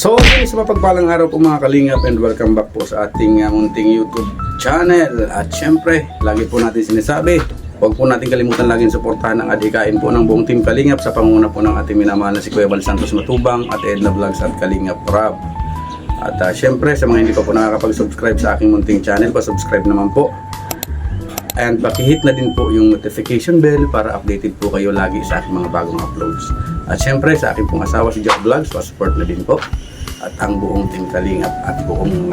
So, sa mapagpalang araw po mga kalingap and welcome back po sa ating munting YouTube channel. At syempre, lagi po natin sinasabi, huwag po natin kalimutan laging suportahan ang adhikain po ng buong team Kalingap sa pangunguna po ng ating minamahal na si Kuya Val Santos Matubang at Edna Vlogs at Kalingap Rob. At syempre, sa mga hindi pa po nakakapag-subscribe sa aking munting channel, pa-subscribe naman po. And pakihit na din po yung notification bell para updated po kayo lagi sa aking mga bagong uploads. At syempre, sa aking pong asawa si Jack Vlogs, pa-support na din po. At ang buong team Kalingap at buong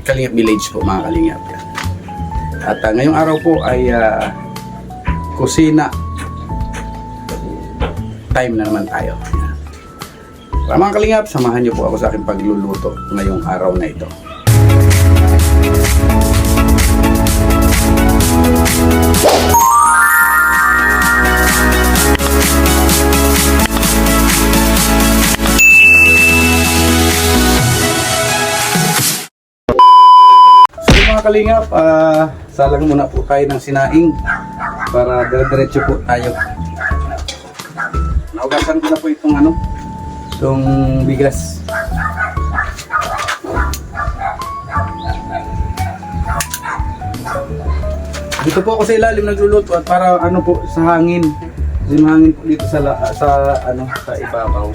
Kalingap Village po mga Kalingap. At ngayong araw po ay kusina time na naman tayo. Para mga Kalingap, samahan niyo po ako sa aking pagluluto ngayong araw na ito. Kalingap, salang muna po tayo ng sinaing para dire-diretso po tayo. Naugasan ko na po itong bigas. Dito po ako sa ilalim nagluluto at para po sa hangin. Kasi mahangin po dito sa ibabaw.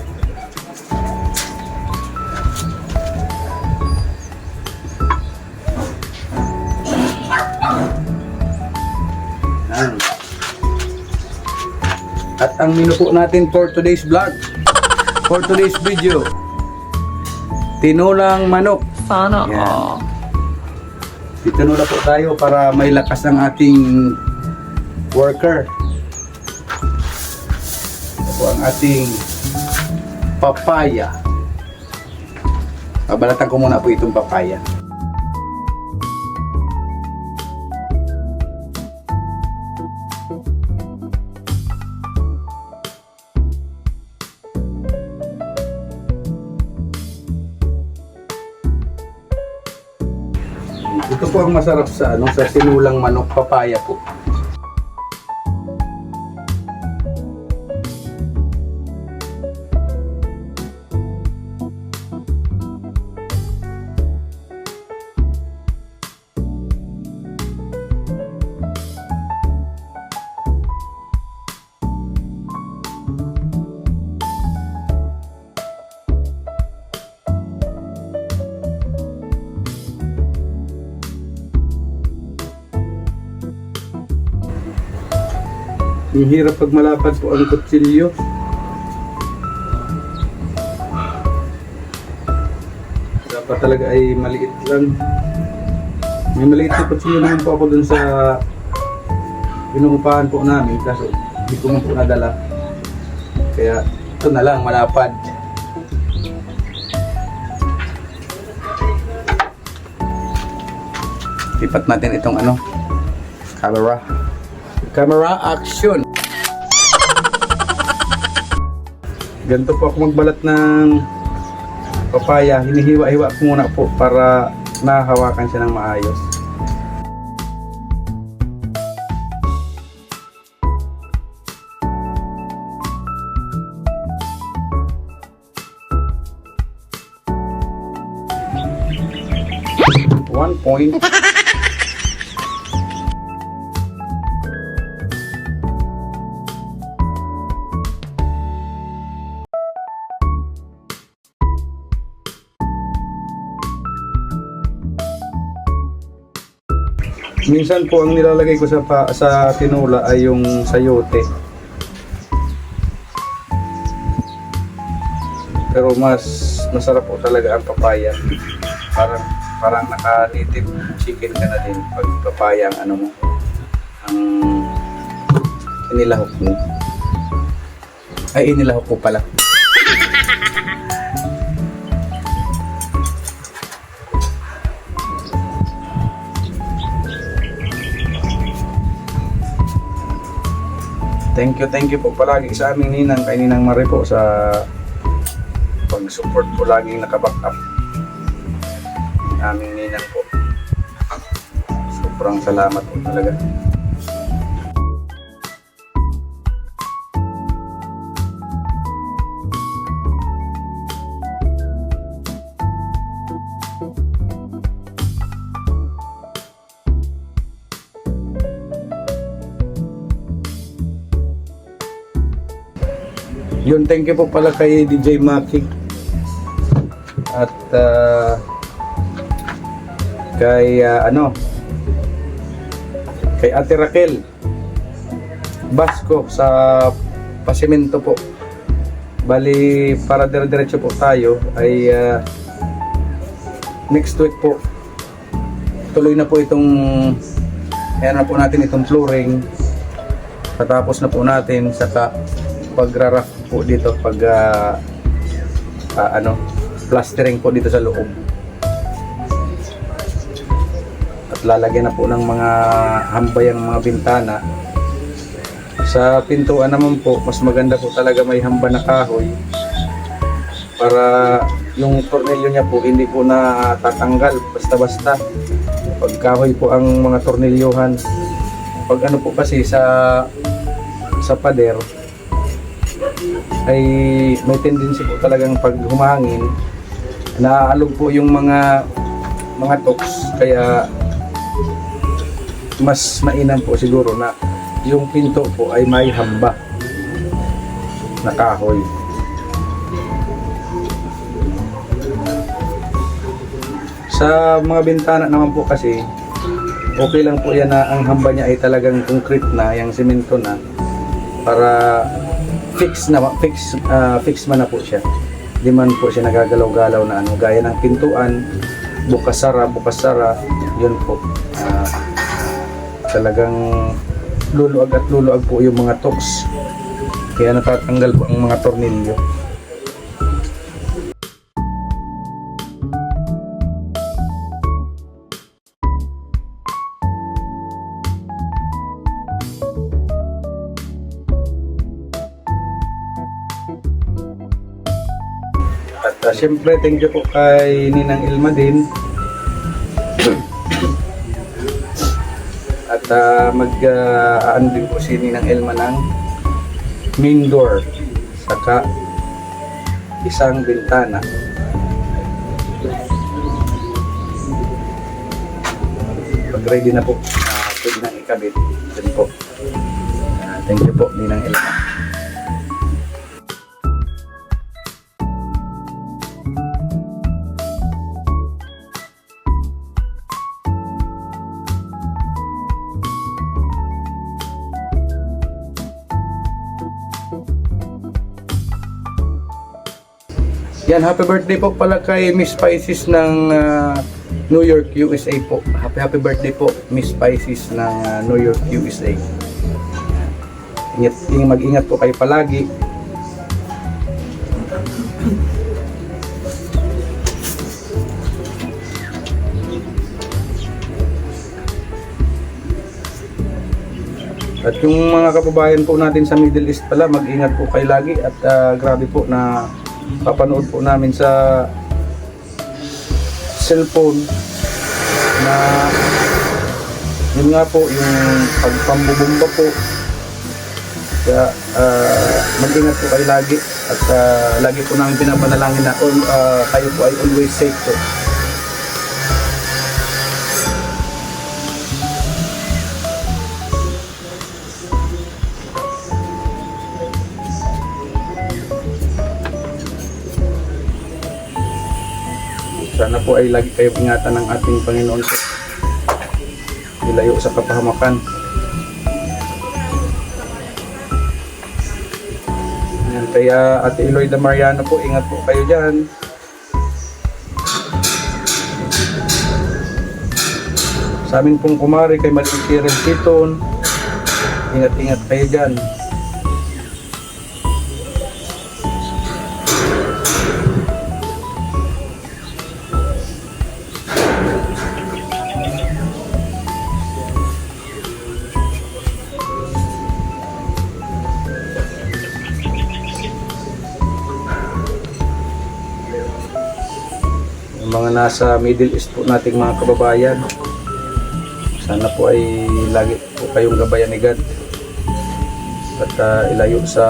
At ang menu po natin for today's vlog, for today's video, tinulang manok. Sana all. Tinula po tayo para may lakas ang ating worker. Ito po ang ating papaya. Babalatan ko muna po itong papaya. Ito po ang masarap sa sa tinulang manok, papaya po. Ang hirap pag malapad po ang kutsilyo. Dapat talaga ay maliit lang. May maliit na kutsilyo naman po ako dun sa inuupahan po namin kaso hindi ko man po nadala. Kaya ito na lang, malapad. Lipat natin itong camera action. Ganito po ako magbalat ng papaya. Hinihiwa-hiwa ko muna po para nahawakan siya ng maayos. One point. Minsan po ang nilalagay ko sa tinula ay yung sayote. Pero mas masarap po talaga ang papaya. Parang naka-native chicken ka na din pag papaya ang ang inilahok mo. Ay, inilahok ko pala. Thank you po palagi sa aming ninang, kay Ninang Marie po sa pag-support po laging nakaback up. Aming ninang po. Sobrang salamat po talaga. Yun, thank you po pala kay DJ Maki. At kay kay Ate Raquel Basco sa pasimento po. Bali, para dire-diretso po tayo ay next week po tuloy na po itong ayan na po natin itong flooring. Patapos na po natin saka pagra-rough po dito pag plastering po dito sa loob. At lalagyan na po ng mga hambay ang mga bintana. Sa pintuan naman po, mas maganda po talaga may hamba na kahoy para yung tornilyo niya po hindi po na tatanggal basta-basta. Pag kahoy po ang mga tornilyuhan, pag ano po kasi sa pader ay may tendency po talagang pag humangin naaalog po yung mga toks, kaya mas mainam po siguro na yung pinto po ay may hamba na kahoy. Sa mga bintana naman po kasi okay lang po yan na ang hamba niya ay talagang concrete na, yung semento na, para fix man na po siya. Di man po siya nagagalaw-galaw na ano, gaya ng pintuan, bukas-sara, yun po. Talagang luluag at luluag po yung mga toks. Kaya natatanggal po ang mga tornilyo. At syempre, thank you po kay Ninang Ilma din. At mag-aan din po si Ninang Ilma ng main door saka isang bintana. Pag ready na po, pwede nang ikabit. Yan po. Thank you po, Ninang Ilma. Yan, happy birthday po pala kay Miss Pisces ng New York, USA po. Happy birthday po, Miss Pisces ng New York, USA. Mag-ingat po kayo palagi. At yung mga kababayan po natin sa Middle East pala, mag-ingat po kayo lagi. At grabe po na papanood po namin sa cellphone na yun nga po yung pagpambubumba po. Kaya mag-ingat po kayo lagi at lagi po namin pinapanalangin na kayo po ay always safe po. Sana po ay lagi kayo ingatan ng ating Panginoon po. Ilayo sa kapahamakan. Yan, kaya Ate Eloida Mariano po, ingat po kayo dyan. Sa amin pong kumari kay Maliit Red Titon, ingat-ingat kayo dyan. Mga nasa Middle East po nating mga kababayan, sana po ay lagi po kayong gabayan ni God at ilayo sa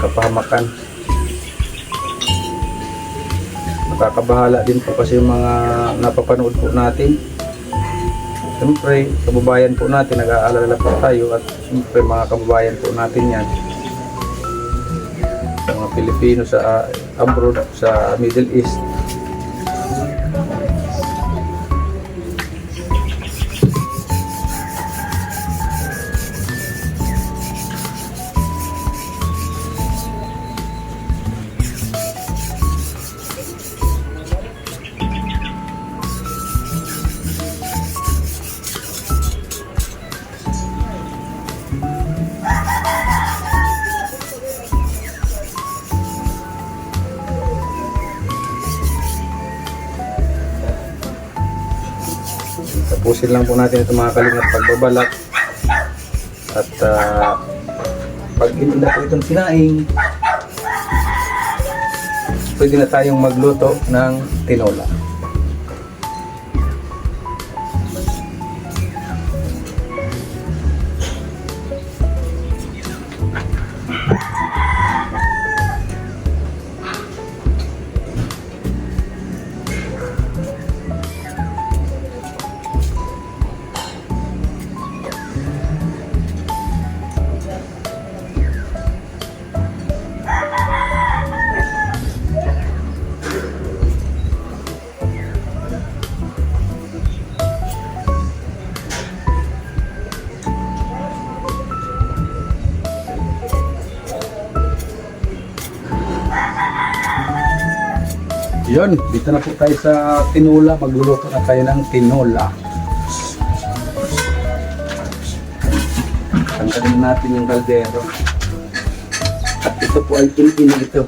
kapahamakan. Nakakabahala din po kasi yung mga napapanood po natin. Siyempre, kababayan po natin, nag-aalala po tayo, at siyempre mga kababayan po natin yan. Pilipino sa abroad, sa Middle East. Tapusin lang po natin ito mga kalingap pagbabalak. At pag hindi na po itong sinaing, pwede na tayong magluto ng tinola. Yun, dito na po tayo sa tinola. Magluluto na tayo ng tinola. Tanggalin natin yung kaldero. At ito po ay in ito.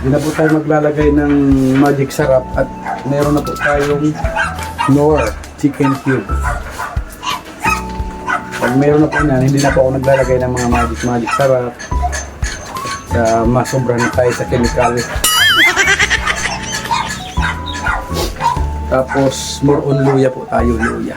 Hindi na po tayo maglalagay ng magic sarap at meron na po tayong Knorr chicken cube. Pag meron na po yan, hindi na po ako naglalagay ng mga magic sarap at masobra na tayo sa chemical. Tapos more on luya po tayo, luya.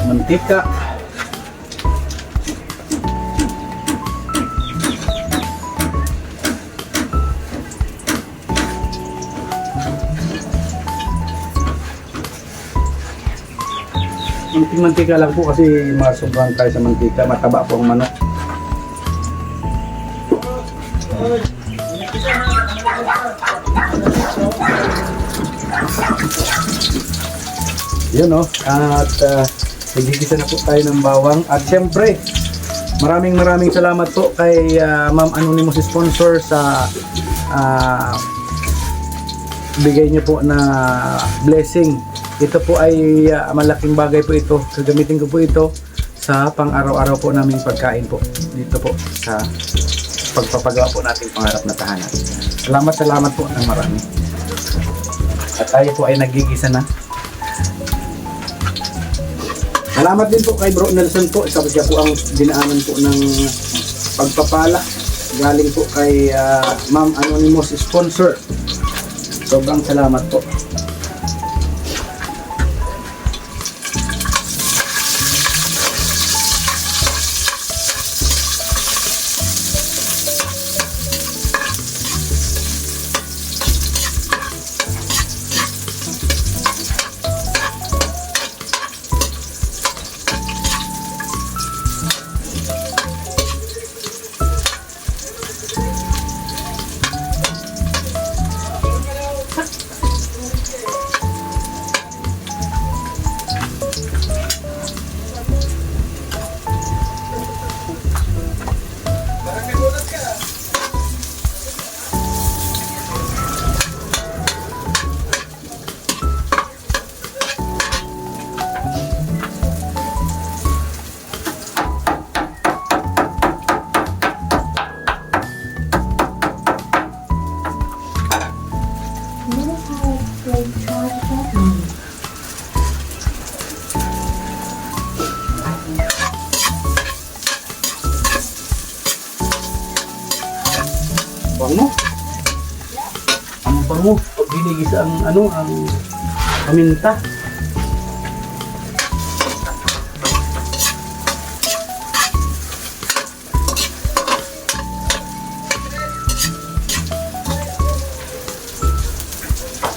Mantika. Kunting mantika lang po kasi masobrahan tayo sa mantika, mataba po ang manok. Yun o, at nagigisa na po tayo ng bawang. At syempre, maraming salamat po kay Ma'am Anonymous sponsor sa bigay niyo po na blessing. Ito po ay malaking bagay po ito. Gagamitin ko po ito sa pang-araw-araw po naming pagkain po. Dito po sa pagpapagawa po nating pangarap na tahanan. Salamat po ng marami. At tayo po ay nagigisa na. Salamat din po kay Bro Nelson po. Isa po siya po ang dinaanan po ng pagpapala. Galing po kay Ma'am Anonymous sponsor. Sobrang salamat po. bango pag ginigis ang ang paminta.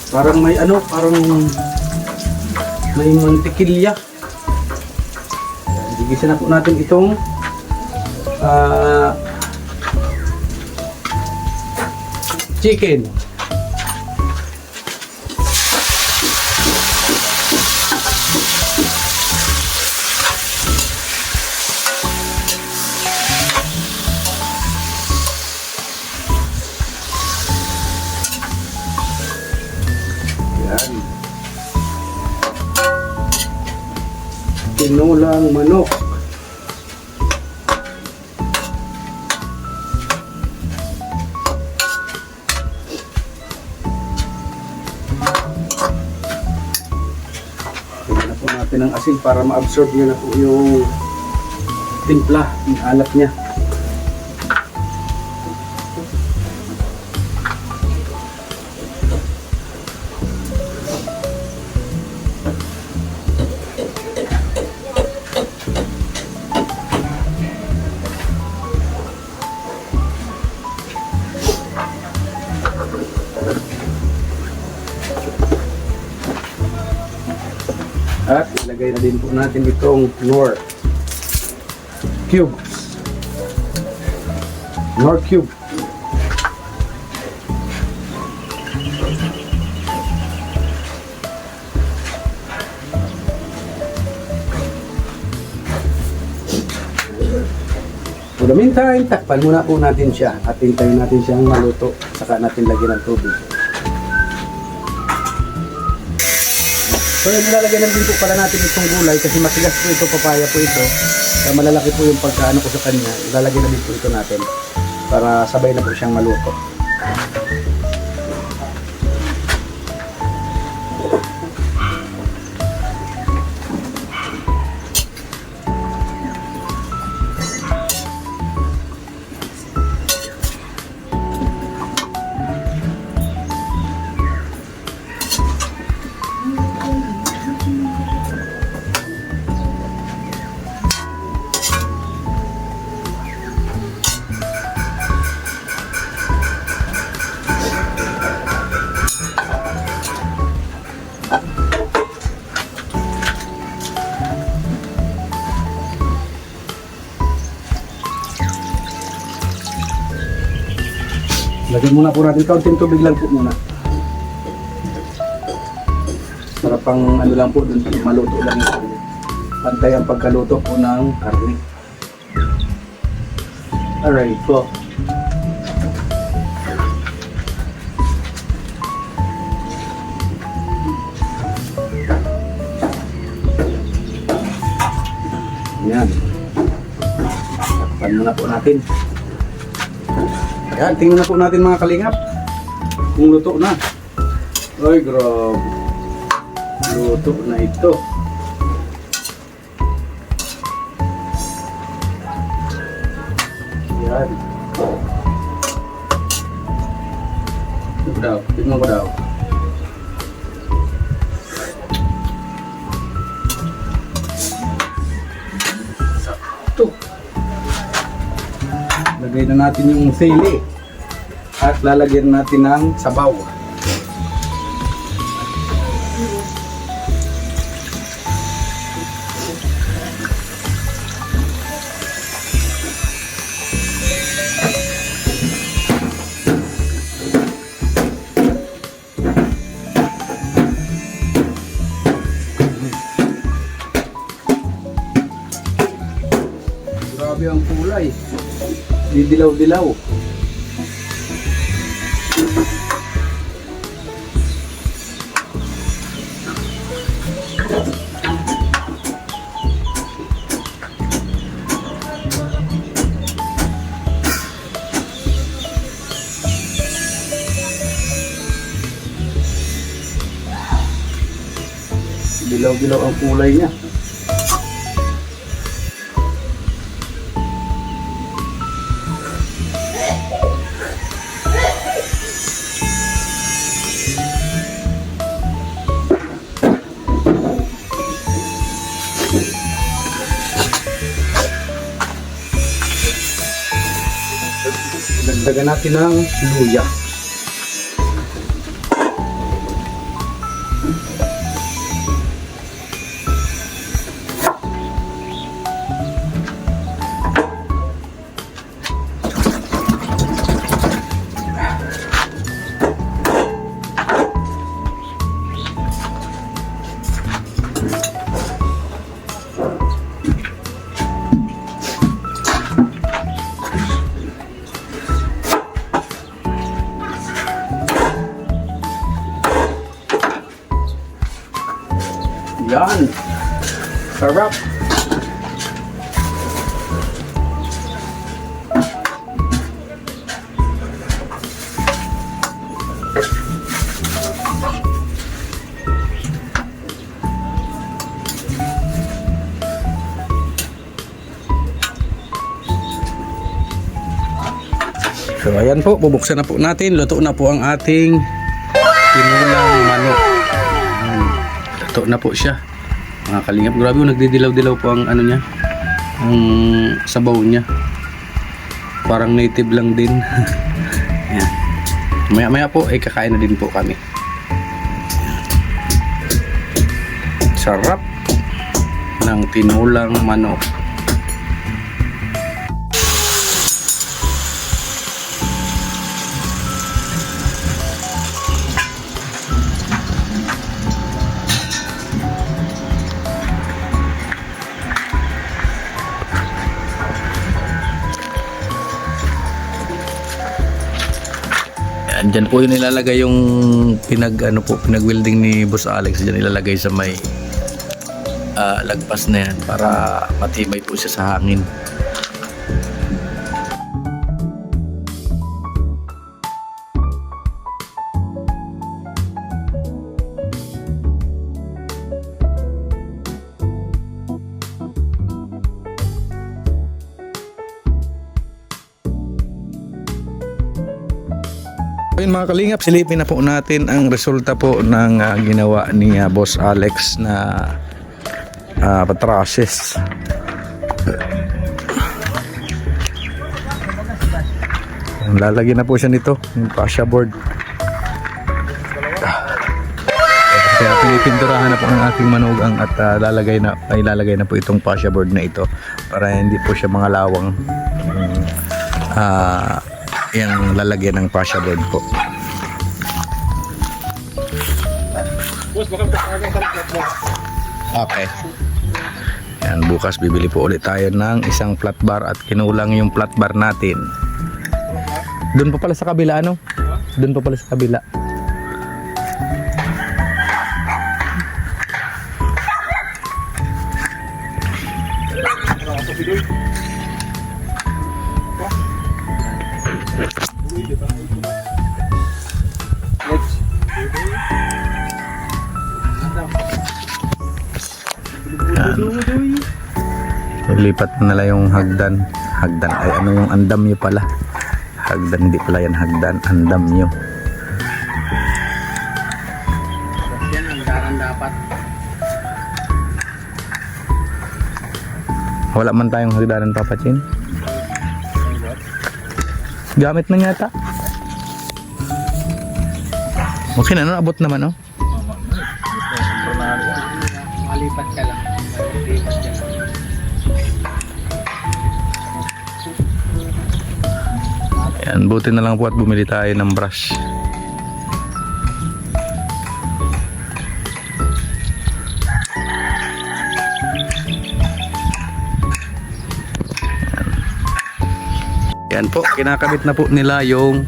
Parang may parang may mantikilya. Gigisan na po natin itong chicken. Yan. Tinulang manok. Natin ng asin para ma-absorb niya na po yung timpla, yung alat niya. At ilagay na din po natin itong Knorr cubes. Knorr cube. For the meantime, takpan muna po natin siya at hintayin natin siyang maluto. Saka natin lagyan ng tubig. So nilalagyan din po pala natin itong gulay kasi matigas po ito, papaya po ito. Kaya malalaki po yung pagkaano ko sa kanya. Ilalagyan na din po ito natin para sabay na po siyang maluto. Lagyan muna po natin kaunting tubig lang po muna. Para pang lang po dun, maluto lang yung pantay ang pagkaluto po ng karne. Alright po. Yan. Takpan muna po natin. Yan, tingnan na po natin mga kalingap kung luto na. Ay, grabe. Luto na ito. Yan. Ito daw. Tignan ko daw. Sakto. Lagay na natin yung sili at lalagyan natin ng sabaw. Grabe ang kulay. Didilaw-dilaw. Dilaw-dilaw ang kulay niya. Dagdagan natin ng luya. Yan. Sarap. So ayan po, bubuksan na po natin. Luto na po ang ating tinulang manok. Luto na po siya. Mga kalingap, grabe po, nagdidilaw-dilaw po ang ano niya, ang sabaw niya. Parang native lang din. Ayan. Maya-maya po ay kakain na din po kami. Sarap ng tinulang manok. Diyan po yung nilalagay yung pinag-welding ni Boss Alex. Diyan ilalagay sa may lagpas na yan para matibay po siya sa hangin. Ayun mga kalingap, silipin na po natin ang resulta po ng ginawa ni Boss Alex na patrases. Lalagyan na po siya nito, yung fascia board. Kaya pinipinturahan na po ang ating manugang at ilalagay na po itong fascia board na ito para hindi po siya mga lawang. Yung lalagyan ng fascia board po. Okay. Yan, bukas bibili po ulit tayo ng isang flat bar at kinulang yung flat bar natin. Doon pa pala sa kabila, ano? Doon pa pala sa kabila. Lipat na lang yung hagdan ay ano yung andam nyo pala, hagdan hindi pala yan hagdan, andam nyo yan, hagdanan dapat. Wala man tayong hagdanan, Papa Chin. Gamit na yata. Okay na, no? Abot naman, no? Malipat ka lang. Ayan, buti na lang po at bumili tayo ng brush. Ayan po, kinakabit na po nila yung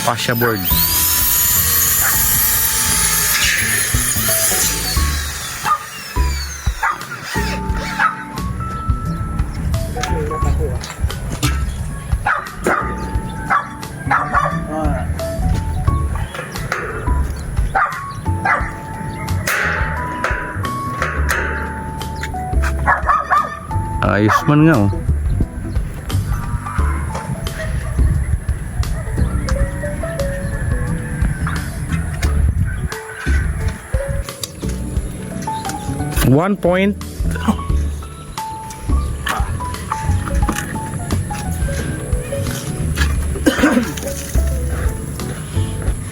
fascia board. Ayos man nga, oh. One point.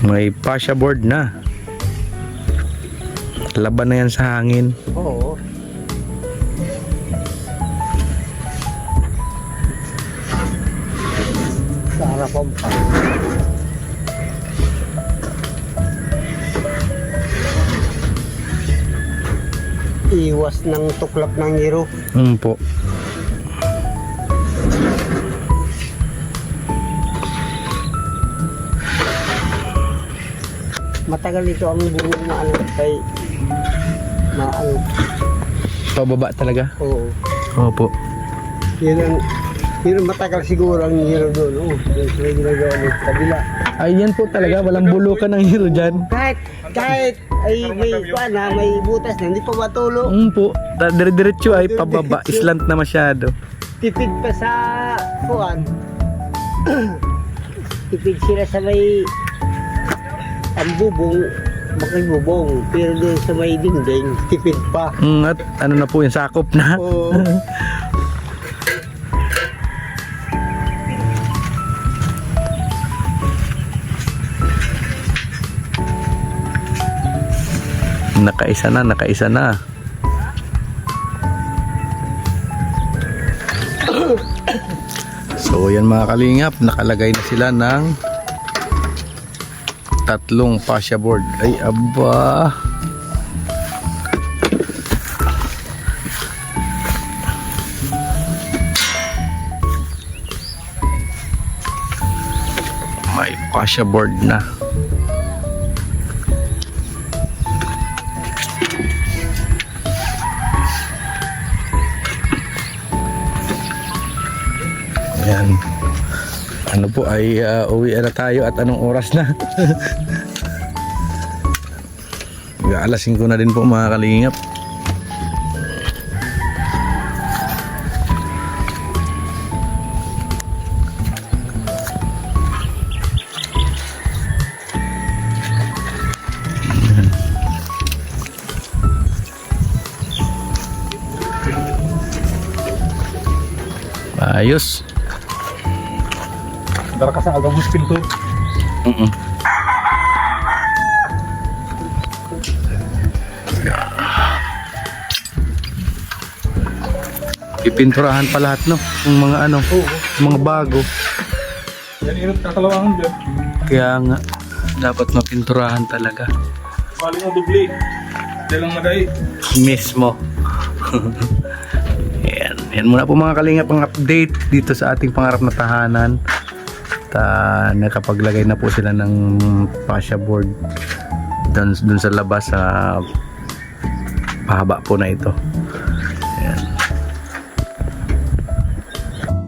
May pasya board na. Laban na yan sa hangin. Oo. Sa harapan pa. Iwas ng tuklap ng hero. Po. Matagal ito ang bungo na ano kay maano. Pababa talaga? Oo. Opo. Yun ang matagal siguro ang hero doon. Oo. Yung sila ginagawa ng kabila. Ay, yan po talaga. Walang bulukan ng hero dyan. Kahit ay may kuana, may butas na hindi pa matulo. Po. Dire-diretso ay pababa. Islant na masyado. Tipid pa sa kuan. Tipid sila sa may ang bubong, makibubong. Pero doon sa may dingding, tipid pa. At ano na po yung sakop na. Oo. Nakaisa na. So yan mga kalingap, nakalagay na sila ng 3 pasya board. Ay aba. May pasya board na. Ayan. Ano po ay uwi na tayo at anong oras na? Alas 5 na din po mga kalingap. Ayos. Dara ka sa agang huspin to. Pipinturahan pa lahat no, yung mga ano, mga bago. Yan inot kakalawangan dyan. Kaya nga dapat mapinturahan talaga. Bali mo dubli. Di lang maday. Mismo. Yan muna po mga kalingap ang update dito sa ating pangarap na tahanan. At nakapaglagay na po sila ng fascia board dun sa labas sa pahaba po na ito. Ayan.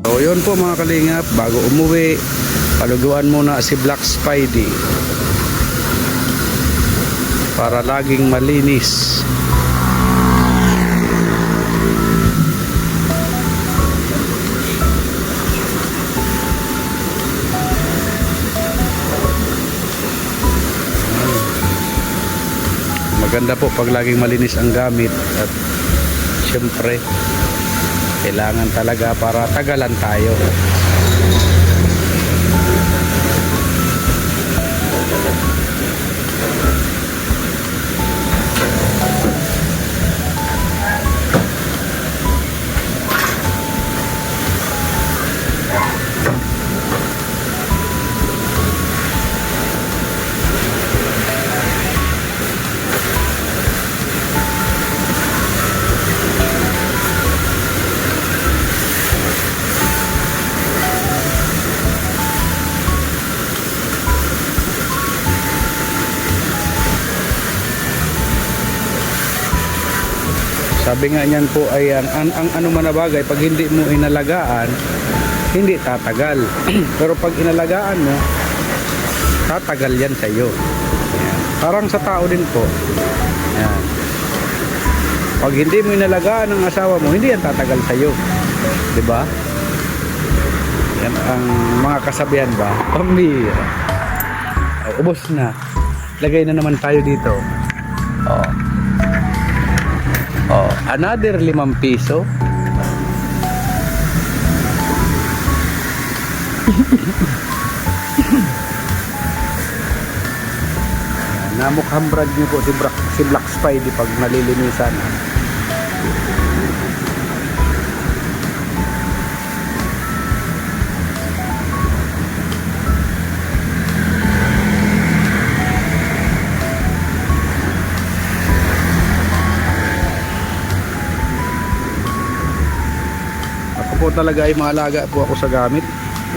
So yun po mga kalingap, bago umuwi paluguan muna si Black Spidey para laging malinis. Maganda po pag laging malinis ang gamit at syempre kailangan talaga para tagalan tayo. Sabi nga niyan po ay ang ano man na bagay pag hindi mo inalagaan hindi tatagal. Pero pag inalagaan mo tatagal yan sa iyo. Ayan. Parang sa tao din po. Ayan. Pag hindi mo inalagaan ang asawa mo hindi yan tatagal sa iyo. 'Di ba? Yan ang mga kasabihan ba? Pambira. Ubos na. Lagay na naman tayo dito. Oh. Oh, another 5 piso. Namukhang brand new po si Black Spidey pag nalilinisan. Ako po talaga ay maalaga po ako sa gamit.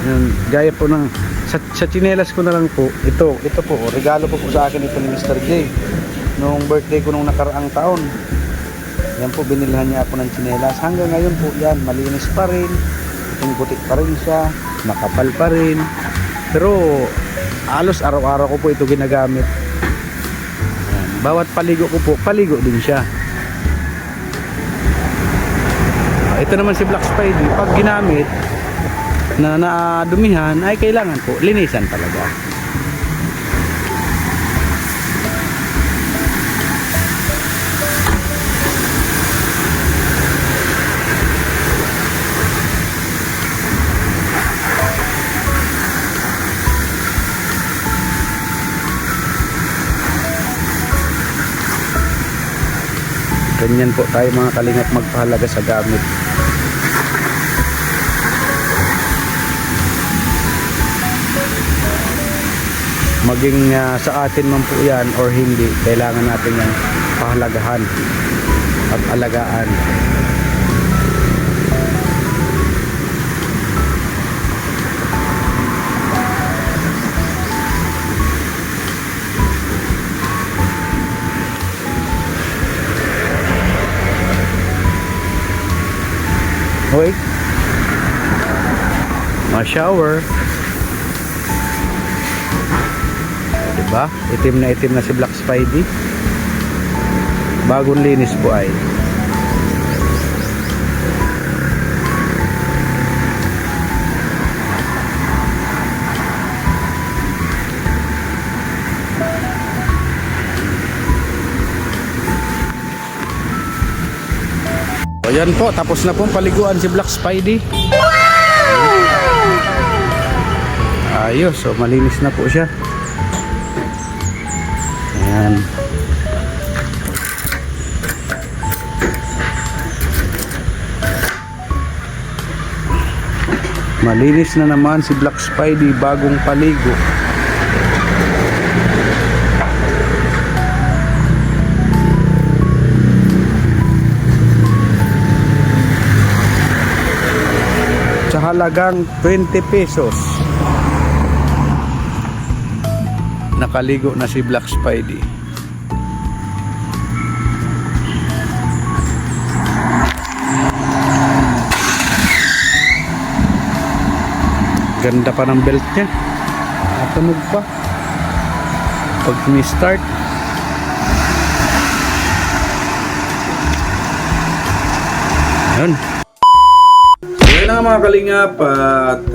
Yan, gaya po ng sa tsinelas ko na lang po, ito po, regalo po sa akin ito ni Mr. J nung birthday ko nung nakaraang taon. Yan po, binilhan niya ako ng tsinelas. Hanggang ngayon po yan, malinis pa rin, puti pa rin siya, makapal pa rin, pero halos araw-araw ko po ito ginagamit. Yan, bawat paligo ko po, paligo din siya. Ito naman si Black Spidey, pag ginamit na naadumihan ay kailangan po linisan talaga. Ganyan po tayo mga kalingap magpahalaga sa gamit. Maging sa atin man po yan or hindi, kailangan natin yan pahalagahan at alagaan. Wait, ma-shower. Diba? Itim na si Black Spidey. Bagong linis po ay. O yan po, tapos na pong paliguan si Black Spidey. Ayos, so malinis na po siya. Ayan. Malinis na naman si Black Spidey, bagong paligo. Sa halagang 20 pesos. Nakaligo na si Black Spidey. Ganda pa ng belt niya. Natunog pa pag mi-start. Yun. Okay na mga kalingap at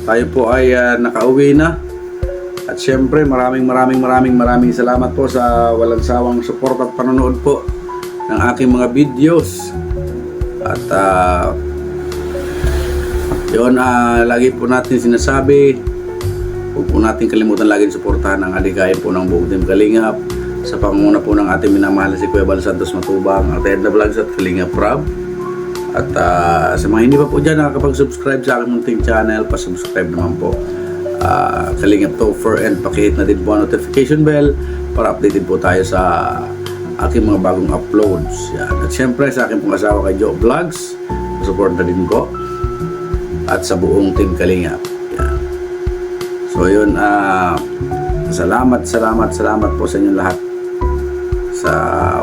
tayo po ay nakauwi na. At syempre maraming salamat po sa walang sawang support at panonood po ng aking mga videos. At yun, lagi po natin sinasabi, huwag po natin kalimutan lagi suportahan ang adikain po ng buong Team Kalingap sa pangunguna po ng ating minamahal si Kuya Bal Santos Matubang, at Edna Vlogs at Kalingap Rob. At sa mga hindi pa po dyan nakakapag-subscribe sa aking munting channel, pa-subscribe naman po. Kalingap Topher, and pakihit na din po ang notification bell para updated po tayo sa aking mga bagong uploads. Yan. At syempre sa aking pong asawa kay Joe Vlogs, support na din po, at sa buong Team Kalingap. Yan. So yun, salamat po sa inyong lahat sa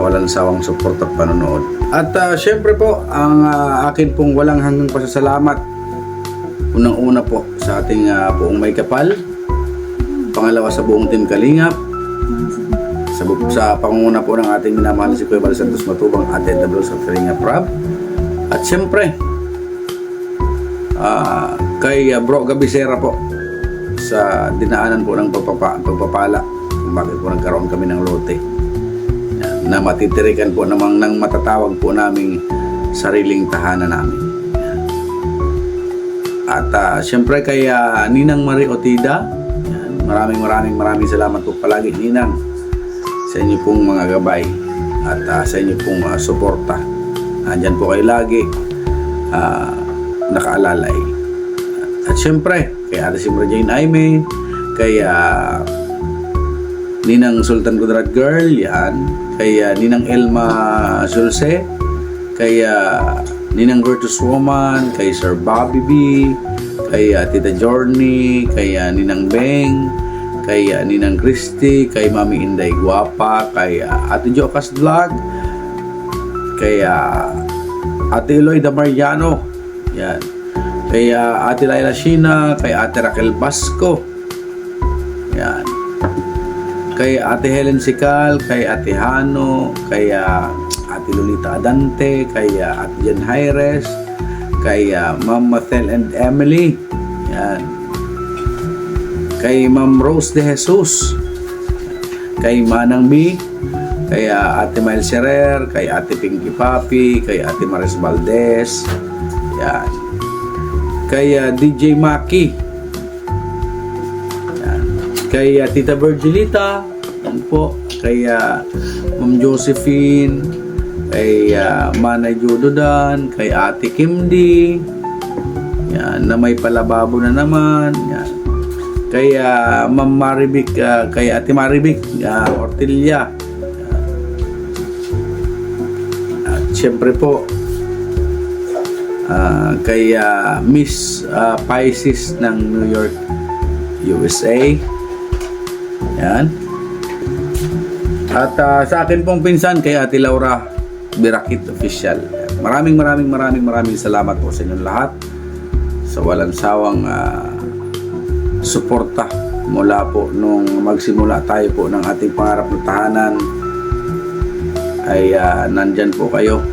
walang sawang support at panonood. At syempre po, ang akin pong walang hanggang pasasalamat, unang-una po sa ating buong may kapal, pangalawa sa buong Team Kalingap, sa pangunguna po ng ating minamahal si Kuya Bal Santos Matubang at Edna Vlogs at Kalingap Rob. At syempre kay Bro Gabisera po sa dinaanan po ng pagpapala kung bakit po nagkaroon kami ng lote na matitirikan po namang ng matatawag po naming sariling tahanan namin. At syempre kay Ninang Marie Otida, maraming salamat po palagi, Ninang. sa inyo pong mga gabay at sa inyo pong suporta. Andyan po kayo lagi nakaalalay. At syempre, kay Ate Simra Jane Aime, kay Ninang Sultan Kudarat Girl, yan. Kay Ninang Elma Sulse, kay Ninang Virtus Woman, kay Sir Bobby B, kay Tita Journey, kay Ninang Beng, kay Ninang Christy, kay Mami Inday Guapa, kay Ate Jocas Vlog, kay Ate Eloida Mariano, yan. Kay Ate Laila Sheena, kay Ate Raquel Basco, yan. Kay Ate Helen Sikal, kay Ate Hano, kay Ate Lolita Adante, kay Ate Jen Jaires, kay Ma'am Mathel and Emily, yan. Kay Ma'am Rose de Jesus, kay Manang Mi, kay Ate Mael Scherer, kay Ate Pinky Papi, kay Ate Maris Valdez, yan. Kay DJ Maki, yan. Kay Tita Virgilita, yan po. Kay Ma'am Josephine, kay Manay Judodan, kay Ate Kimdi, yan, na may palababo na naman, yan. Kay Ma'am Maribik, kay Ate Maribik Ortilia, yan. At syempre po kay Miss Pisces ng New York, USA, yan. At sa akin pong pinsan, kay Ate Laura Birakit Official. Maraming salamat po sa inyong lahat sa walang sawang suporta mula po nung magsimula tayo po ng ating pangarap na tahanan, ay nandyan po kayo.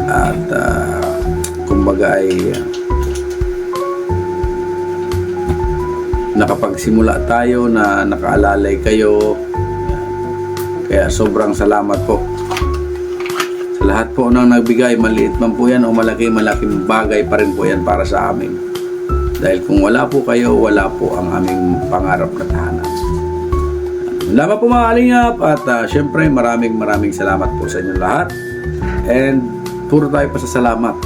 At kumbaga ay nakapagsimula tayo na nakaalalay kayo. Kaya sobrang salamat po sa lahat po ng nagbigay, maliit man po yan o malaking bagay pa rin po yan para sa amin. Dahil kung wala po kayo, wala po ang aming pangarap na tahanan. Salamat po mga kalingap, at syempre maraming salamat po sa inyong lahat. And puro tayo pasasalamat,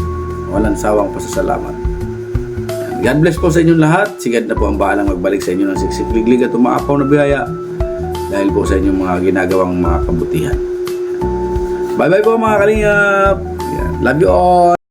walang sawang pasasalamat. God bless po sa inyong lahat. Sigad na po ang bahalang magbalik sa inyo ng siksik-liglig at umaapaw na biyaya dahil po sa inyong mga ginagawang mga kabutihan. Bye bye po mga kalingap. Love you all.